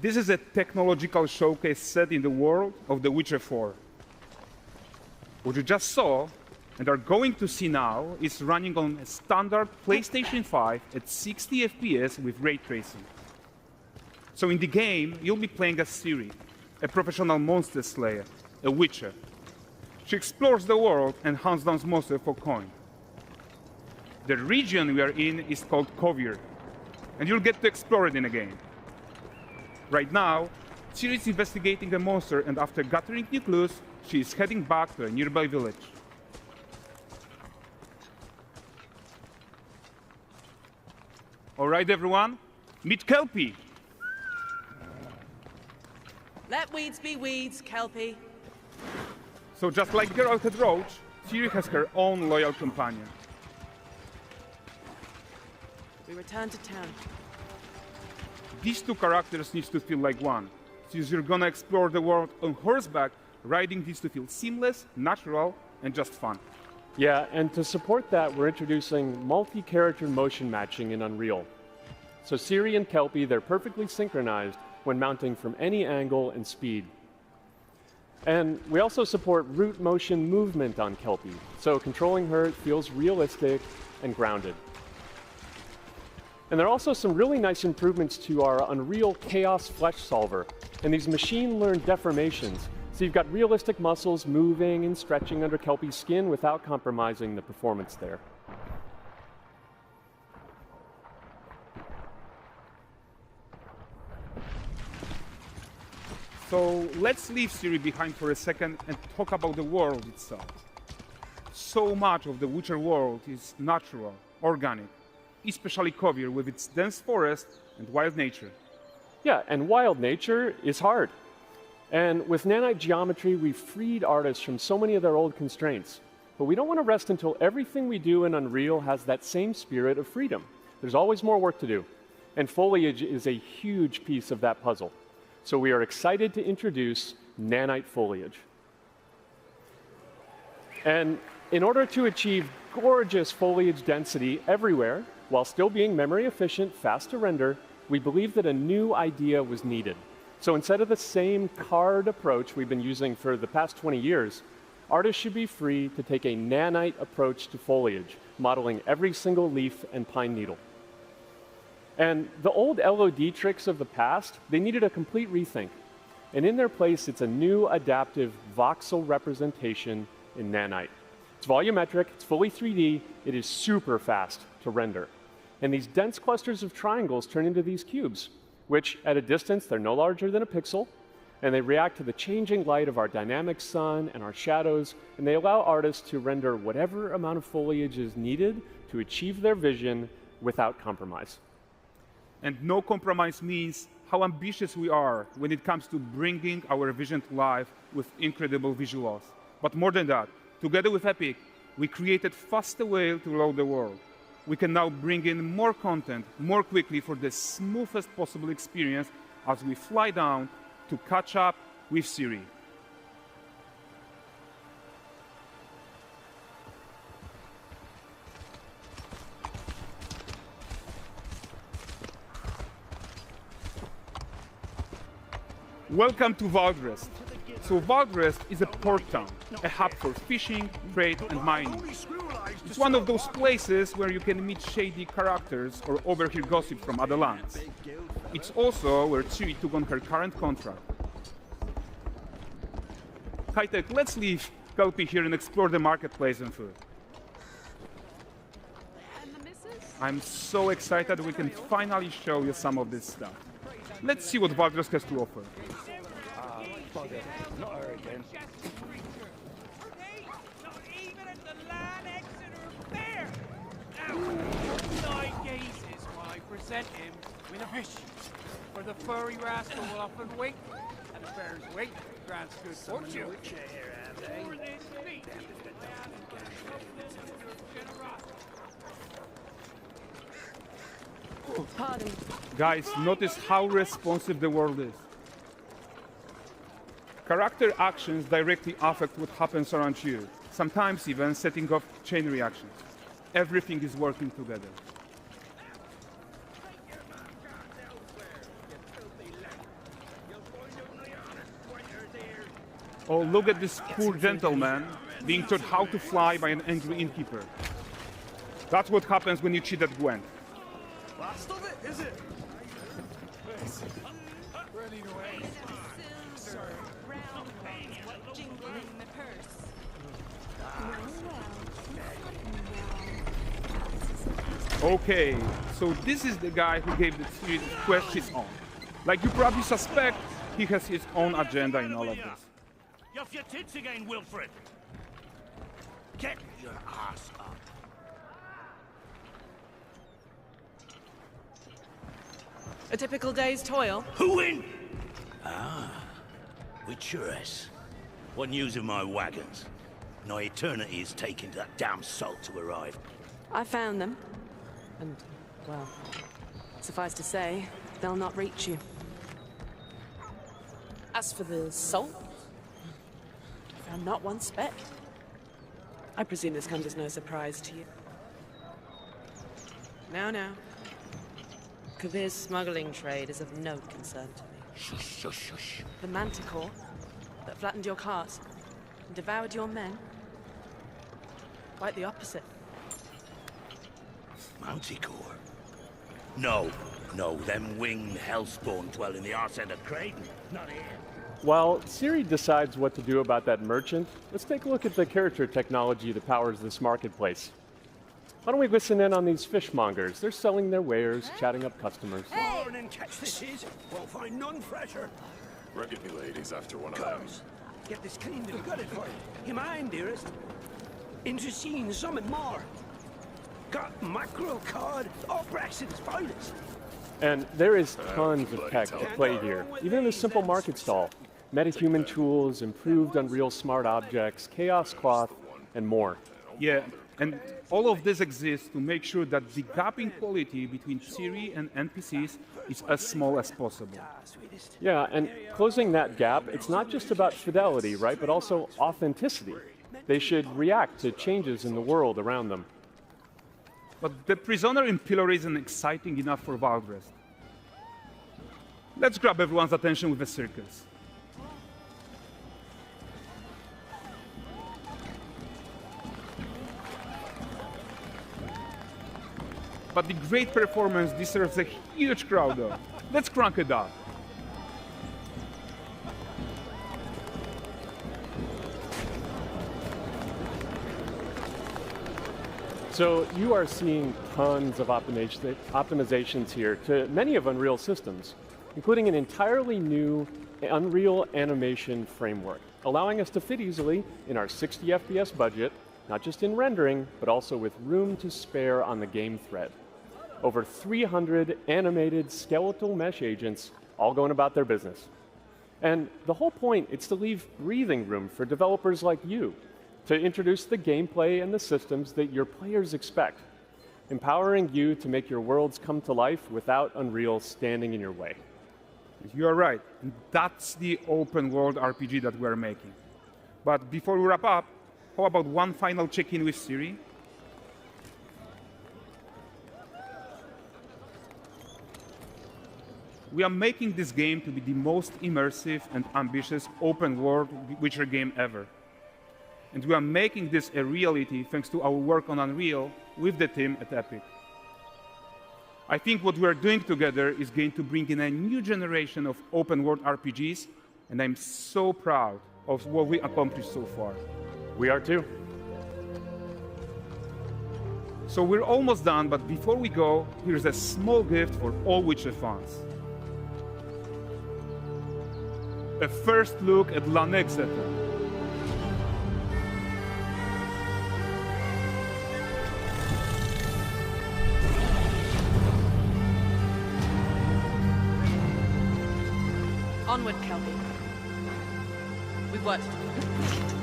This is a technological showcase set in the world of The Witcher 4. What you just saw and are going to see now is running on a standard PlayStation 5 at 60 FPS with ray tracing. So in the game, you'll be playing as Ciri, a professional monster slayer, a witcher. She explores the world and hunts down monsters for coin. The region we are in is called Kovir, and you'll get to explore it in a game. Right now, Ciri is investigating the monster, and after gathering new clues, she is heading back to a nearby village. All right, everyone, meet Kelpie. Let weeds be weeds, Kelpie. So just like Geralt had Roach, Ciri has her own loyal companion. We return to town. These two characters need to feel like one. Since you're gonna explore the world on horseback, riding needs to feel seamless, natural, and just fun. Yeah, and to support that, we're introducing multi-character motion matching in Unreal. So Ciri and Kelpie, they're perfectly synchronized when mounting from any angle and speed. And we also support root motion movement on Kelpie, so controlling her feels realistic and grounded. And there are also some really nice improvements to our Unreal Chaos Flesh Solver and these machine-learned deformations. So you've got realistic muscles moving and stretching under Kelpie's skin without compromising the performance there. So let's leave Ciri behind for a second and talk about the world itself. So much of the Witcher world is natural, organic, especially Kovir with its dense forest and wild nature. Yeah, and wild nature is hard. And with nanite geometry, we've freed artists from so many of their old constraints. But we don't want to rest until everything we do in Unreal has that same spirit of freedom. There's always more work to do. And foliage is a huge piece of that puzzle. So we are excited to introduce nanite foliage. And in order to achieve gorgeous foliage density everywhere, while still being memory efficient, fast to render, we believe that a new idea was needed. So instead of the same card approach we've been using for the past 20 years, artists should be free to take a nanite approach to foliage, modeling every single leaf and pine needle. And the old LOD tricks of the past, they needed a complete rethink. And in their place, it's a new adaptive voxel representation in nanite. It's volumetric, it's fully 3D, it is super fast to render. And these dense clusters of triangles turn into these cubes, which at a distance, they're no larger than a pixel, and they react to the changing light of our dynamic sun and our shadows, and they allow artists to render whatever amount of foliage is needed to achieve their vision without compromise. And no compromise means how ambitious we are when it comes to bringing our vision to life with incredible visuals. But more than that, together with Epic, we created faster way to load the world. We can now bring in more content more quickly for the smoothest possible experience as we fly down to catch up with Ciri. Welcome to Valdrest. So Valdrest is a port town, a hub for fishing, trade, and mining. It's one of those places where you can meet shady characters or overhear gossip from other lands. It's also where Ciri took on her current contract. High-tech, let's leave Kelpie here and explore the marketplace and food. I'm so excited we can finally show you some of this stuff. Let's see what Valdrest has to offer. Not her again. Not even at the land Exeter Fair. Now, 9 gazes while I present him with a fish. For the furry rascal will often wait, and the fair's wait grants good fortune. For this feat, I ask for your generosity. Pardon. Guys, notice how responsive the world is. Character actions directly affect what happens around you, sometimes even setting off chain reactions. Everything is working together. Oh, look at this poor gentleman being taught how to fly by an angry innkeeper. That's what happens when you cheat at Gwent. Last of it, is it? Okay, so this is the guy who gave the series quest his own. Like you probably suspect, he has his own agenda in all of this. You off your tits again, Wilfred. Get your ass up. A typical day's toil. Who in? Ah, Witcheress. What news of my wagons? No eternity is taking that damn salt to arrive. I found them. And, well, suffice to say, they'll not reach you. As for the salt, I found not one speck. I presume this comes as no surprise to you. Now. Kavir's smuggling trade is of no concern to me. Shush, shush, shush. The manticore that flattened your cart and devoured your men? Quite the opposite. Manticore? No, them winged hellspawn dwell in the arse end of Creighton. Not here. While Siri decides what to do about that merchant, let's take a look at the character technology that powers this marketplace. Why don't we listen in on these fishmongers? They're selling their wares, chatting up customers. Morning, catch this is. Won't find none fresher. Reckon me ladies after one of them. Comes. Get this cleaned and gutted for you. You mind, dearest? Into seeing something more. Got mackerel cod, all Braxton's finest. And there is tons of tech to play here, even in this simple market stall. Metahuman tools, improved Unreal Smart Objects, Chaos Cloth, and more. Yeah, and all of this exists to make sure that the gap in quality between Siri and NPCs is as small as possible. Yeah, and closing that gap, it's not just about fidelity, right, but also authenticity. They should react to changes in the world around them. But the prisoner in Pillory isn't exciting enough for Valdrest. Let's grab everyone's attention with a circus. But the great performance deserves a huge crowd though. Let's crank it up. So you are seeing tons of optimizations here to many of Unreal systems, including an entirely new Unreal animation framework, allowing us to fit easily in our 60 FPS budget, not just in rendering, but also with room to spare on the game thread. Over 300 animated skeletal mesh agents all going about their business. And the whole point is to leave breathing room for developers like you to introduce the gameplay and the systems that your players expect, empowering you to make your worlds come to life without Unreal standing in your way. You are right. And that's the open world RPG that we're making. But before we wrap up, how about one final check-in with Siri? We are making this game to be the most immersive and ambitious open world Witcher game ever. And we are making this a reality thanks to our work on Unreal with the team at Epic. I think what we are doing together is going to bring in a new generation of open world RPGs, and I'm so proud of what we accomplished so far. We are too. So we're almost done, but before we go, here's a small gift for all Witcher fans. A first look at Lanexeter. Onward, Kelpie. We've worked to do.